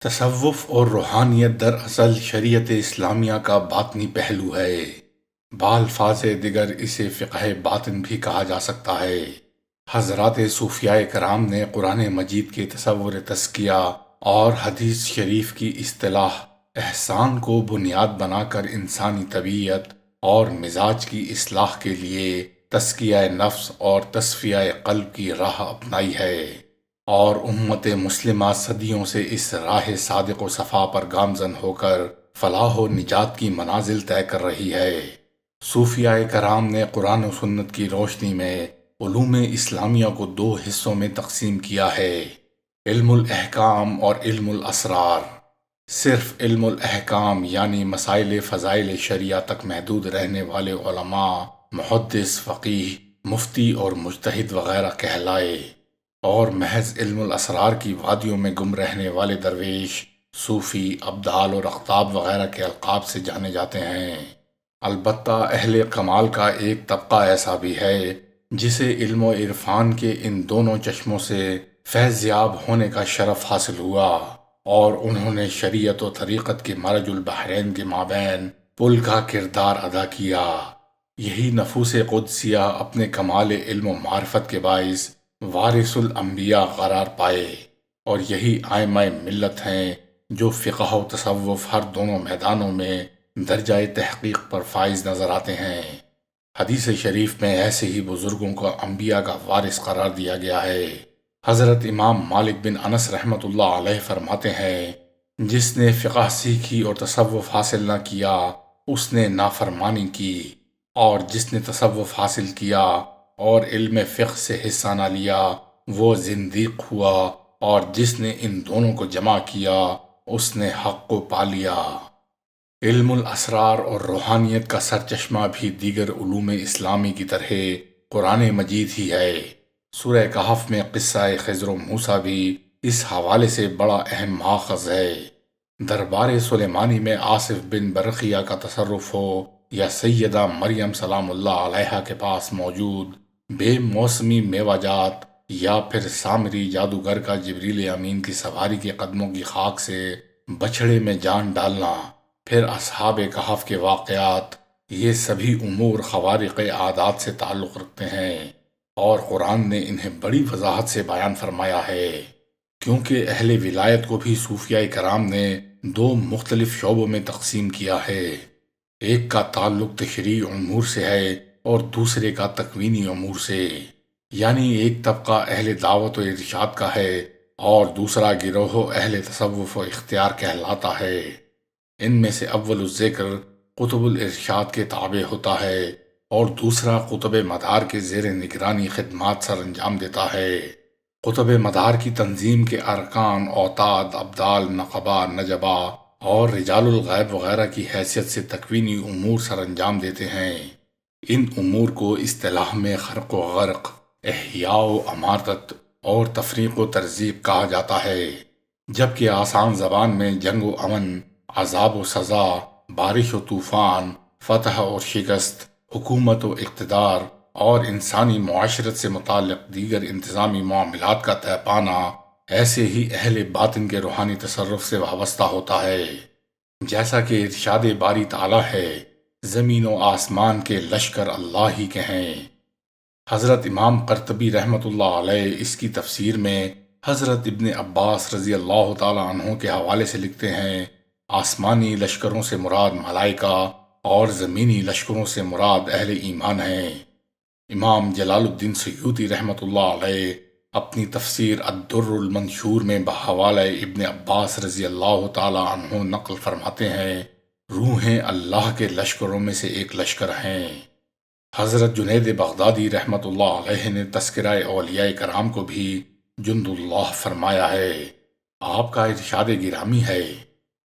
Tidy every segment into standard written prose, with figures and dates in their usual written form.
تصوف اور روحانیت دراصل شریعت اسلامیہ کا باطنی پہلو ہے۔ بالفاظ دیگر اسے فقہ باطن بھی کہا جا سکتا ہے۔ حضرات صوفیاء کرام نے قرآن مجید کے تصور تزکیہ اور حدیث شریف کی اصطلاح احسان کو بنیاد بنا کر انسانی طبیعت اور مزاج کی اصلاح کے لیے تزکیہ نفس اور تصفیہ قلب کی راہ اپنائی ہے، اور امت مسلمہ صدیوں سے اس راہ صادق و صفا پر گامزن ہو کر فلاح و نجات کی منازل طے کر رہی ہے۔ صوفیاء کرام نے قرآن و سنت کی روشنی میں علوم اسلامیہ کو دو حصوں میں تقسیم کیا ہے: علم الاحکام اور علم الاسرار۔ صرف علم الاحکام یعنی مسائل فضائل شریعہ تک محدود رہنے والے علماء، محدث، فقیہ، مفتی اور مجتہد وغیرہ کہلائے، اور محض علم الاسرار کی وادیوں میں گم رہنے والے درویش، صوفی، ابدال اور اقطاب وغیرہ کے القاب سے جانے جاتے ہیں۔ البتہ اہل کمال کا ایک طبقہ ایسا بھی ہے جسے علم و عرفان کے ان دونوں چشموں سے فیض یاب ہونے کا شرف حاصل ہوا، اور انہوں نے شریعت و طریقت کے مرج البحرین کے مابین پل کا کردار ادا کیا۔ یہی نفوس قدسیہ اپنے کمال علم و معرفت کے باعث وارث الانبیاء قرار پائے، اور یہی ائمہ ملت ہیں جو فقہ و تصوف ہر دونوں میدانوں میں درجہ تحقیق پر فائز نظر آتے ہیں۔ حدیث شریف میں ایسے ہی بزرگوں کو انبیاء کا وارث قرار دیا گیا ہے۔ حضرت امام مالک بن انس رحمۃ اللہ علیہ فرماتے ہیں، جس نے فقہ سیکھی اور تصوف حاصل نہ کیا اس نے نافرمانی کی، اور جس نے تصوف حاصل کیا اور علم فقہ سے حصہ نہ لیا وہ زندیق ہوا، اور جس نے ان دونوں کو جمع کیا اس نے حق کو پا لیا۔ علم الاسرار اور روحانیت کا سرچشمہ بھی دیگر علوم اسلامی کی طرح قرآن مجید ہی ہے۔ سورہ کہف میں قصہ خضر و موسیٰ بھی اس حوالے سے بڑا اہم ماخذ ہے۔ دربار سلیمانی میں آصف بن برقیہ کا تصرف ہو یا سیدہ مریم سلام اللہ علیہا کے پاس موجود بے موسمی میوہ جات، یا پھر سامری جادوگر کا جبریل امین کی سواری کے قدموں کی خاک سے بچھڑے میں جان ڈالنا، پھر اصحاب کہف کے واقعات، یہ سبھی امور خوارق عادات سے تعلق رکھتے ہیں، اور قرآن نے انہیں بڑی وضاحت سے بیان فرمایا ہے، کیونکہ اہل ولایت کو بھی صوفیاء کرام نے دو مختلف شعبوں میں تقسیم کیا ہے۔ ایک کا تعلق تشریعی امور سے ہے اور دوسرے کا تکوینی امور سے، یعنی ایک طبقہ اہل دعوت و ارشاد کا ہے اور دوسرا گروہ اہل تصوف و اختیار کہلاتا ہے۔ ان میں سے اول الذکر قطب الارشاد کے تابع ہوتا ہے، اور دوسرا قطب مدار کے زیر نگرانی خدمات سر انجام دیتا ہے۔ قطب مدار کی تنظیم کے ارکان، اوتاد، ابدال، نقبہ، نجبہ اور رجال الغیب وغیرہ کی حیثیت سے تکوینی امور سر انجام دیتے ہیں۔ ان امور کو اصطلاح میں خرق و غرق، احیاء و امارت اور تفریق و ترزیق کہا جاتا ہے، جبکہ آسان زبان میں جنگ و امن، عذاب و سزا، بارش و طوفان، فتح اور شکست، حکومت و اقتدار اور انسانی معاشرت سے متعلق دیگر انتظامی معاملات کا طے پانا ایسے ہی اہل باطن کے روحانی تصرف سے وابستہ ہوتا ہے۔ جیسا کہ ارشاد باری تعالیٰ ہے، زمین و آسمان کے لشکر اللہ ہی کے ہیں۔ حضرت امام قرطبی رحمۃ اللہ علیہ اس کی تفسیر میں حضرت ابن عباس رضی اللہ تعالی عنہ کے حوالے سے لکھتے ہیں، آسمانی لشکروں سے مراد ملائکہ اور زمینی لشکروں سے مراد اہل ایمان ہیں۔ امام جلال الدین سیوطی رحمۃ اللہ علیہ اپنی تفسیر الدر المنشور میں بحوالہ ابن عباس رضی اللہ تعالی عنہ نقل فرماتے ہیں، روحیں اللہ کے لشکروں میں سے ایک لشکر ہیں۔ حضرت جنید بغدادی رحمۃ اللہ علیہ نے تذکرہ اولیاء کرام کو بھی جند اللہ فرمایا ہے۔ آپ کا ارشاد گرامی ہے،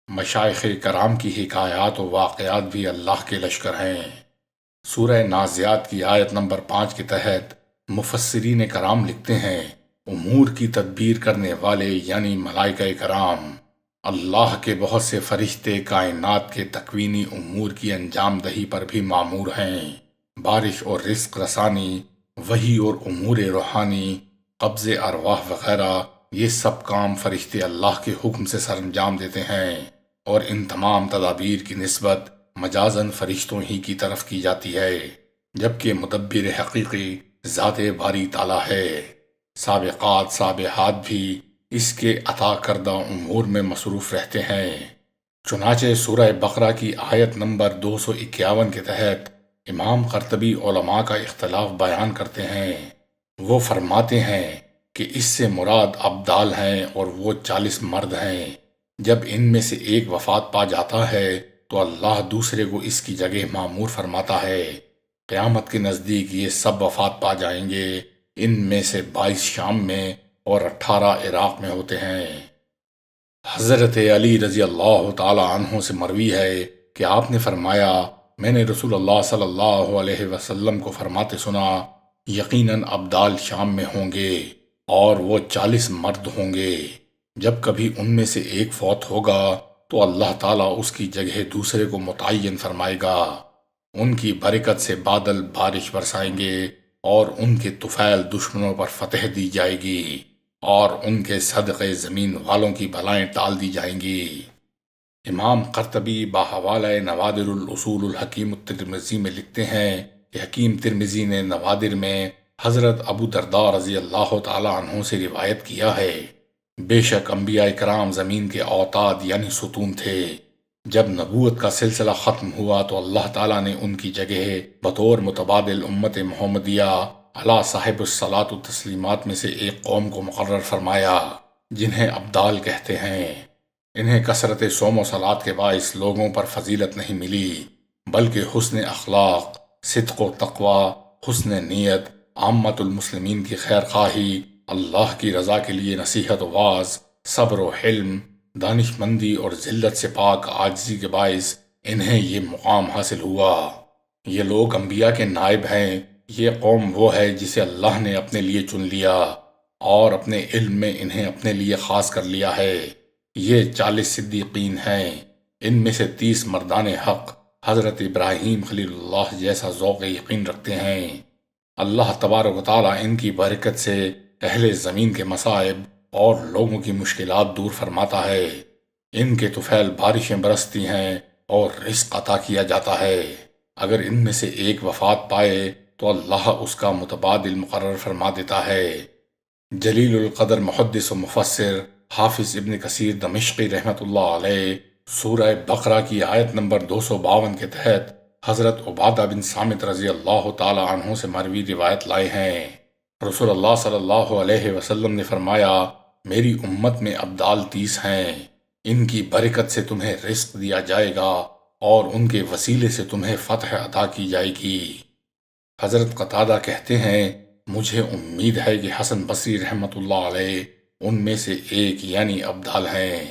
مشائخ کرام کی حکایات و واقعات بھی اللہ کے لشکر ہیں۔ سورہ نازعات کی آیت نمبر 5 کے تحت مفسرین کرام لکھتے ہیں، امور کی تدبیر کرنے والے یعنی ملائکہ کرام، اللہ کے بہت سے فرشتے کائنات کے تکوینی امور کی انجام دہی پر بھی مامور ہیں۔ بارش اور رزق رسانی، وحی اور امور روحانی، قبض ارواح وغیرہ یہ سب کام فرشتے اللہ کے حکم سے سر انجام دیتے ہیں، اور ان تمام تدابیر کی نسبت مجازاً فرشتوں ہی کی طرف کی جاتی ہے، جبکہ مدبر حقیقی ذات باری تعالیٰ ہے۔ سابقات سابحات بھی اس کے عطا کردہ امور میں مصروف رہتے ہیں۔ چنانچہ سورہ بقرہ کی آیت نمبر 251 کے تحت امام قرطبی علماء کا اختلاف بیان کرتے ہیں۔ وہ فرماتے ہیں کہ اس سے مراد ابدال ہیں اور وہ 40 مرد ہیں۔ جب ان میں سے ایک وفات پا جاتا ہے تو اللہ دوسرے کو اس کی جگہ معمور فرماتا ہے۔ قیامت کے نزدیک یہ سب وفات پا جائیں گے۔ ان میں سے 22 شام میں اور 18 عراق میں ہوتے ہیں۔ حضرت علی رضی اللہ تعالی عنہ سے مروی ہے کہ آپ نے فرمایا، میں نے رسول اللہ صلی اللہ علیہ وسلم کو فرماتے سنا، یقیناً ابدال شام میں ہوں گے اور وہ 40 مرد ہوں گے۔ جب کبھی ان میں سے ایک فوت ہوگا تو اللہ تعالیٰ اس کی جگہ دوسرے کو متعین فرمائے گا۔ ان کی برکت سے بادل بارش برسائیں گے اور ان کے طفیل دشمنوں پر فتح دی جائے گی اور ان کے صدقے زمین والوں کی بلائیں ٹال دی جائیں گی۔ امام قرطبی بحوالہ نوادر الاصول الحکیم الترمذی میں لکھتے ہیں کہ حکیم ترمذی نے نوادر میں حضرت ابو درداء رضی اللہ تعالی عنہ سے روایت کیا ہے، بے شک انبیاء کرام زمین کے اوتاد یعنی ستون تھے۔ جب نبوت کا سلسلہ ختم ہوا تو اللہ تعالیٰ نے ان کی جگہ بطور متبادل امت محمدیہ علی صاحب الصلاۃ و تسلیمات میں سے ایک قوم کو مقرر فرمایا، جنہیں ابدال کہتے ہیں۔ انہیں کثرت صوم و صلات کے باعث لوگوں پر فضیلت نہیں ملی، بلکہ حسن اخلاق، صدق و تقوی، حسن نیت، عامت المسلمین کی خیر خواہی، اللہ کی رضا کے لیے نصیحت و واعظ، صبر و حلم، دانش مندی اور ذلت سے پاک عاجزی کے باعث انہیں یہ مقام حاصل ہوا۔ یہ لوگ انبیاء کے نائب ہیں۔ یہ قوم وہ ہے جسے اللہ نے اپنے لیے چن لیا اور اپنے علم میں انہیں اپنے لیے خاص کر لیا ہے۔ یہ 40 صدیقین ہیں۔ ان میں سے 30 مردان حق حضرت ابراہیم خلیل اللہ جیسا ذوق یقین رکھتے ہیں۔ اللہ تبارک و تعالیٰ ان کی برکت سے اہل زمین کے مصائب اور لوگوں کی مشکلات دور فرماتا ہے۔ ان کے طفیل بارشیں برستی ہیں اور رزق عطا کیا جاتا ہے۔ اگر ان میں سے ایک وفات پائے تو اللہ اس کا متبادل مقرر فرما دیتا ہے۔ جلیل القدر محدث و مفسر حافظ ابن کثیر دمشقی رحمۃ اللہ علیہ سورہ بقرہ کی آیت نمبر 252 کے تحت حضرت عبادہ بن صامت رضی اللہ تعالی عنہ سے مروی روایت لائے ہیں۔ رسول اللہ صلی اللہ علیہ وسلم نے فرمایا، میری امت میں ابدال 30 ہیں، ان کی برکت سے تمہیں رزق دیا جائے گا اور ان کے وسیلے سے تمہیں فتح عطا کی جائے گی۔ حضرت قتادہ کہتے ہیں، مجھے امید ہے کہ حسن بصری رحمۃ اللہ علیہ ان میں سے ایک یعنی ابدال ہیں۔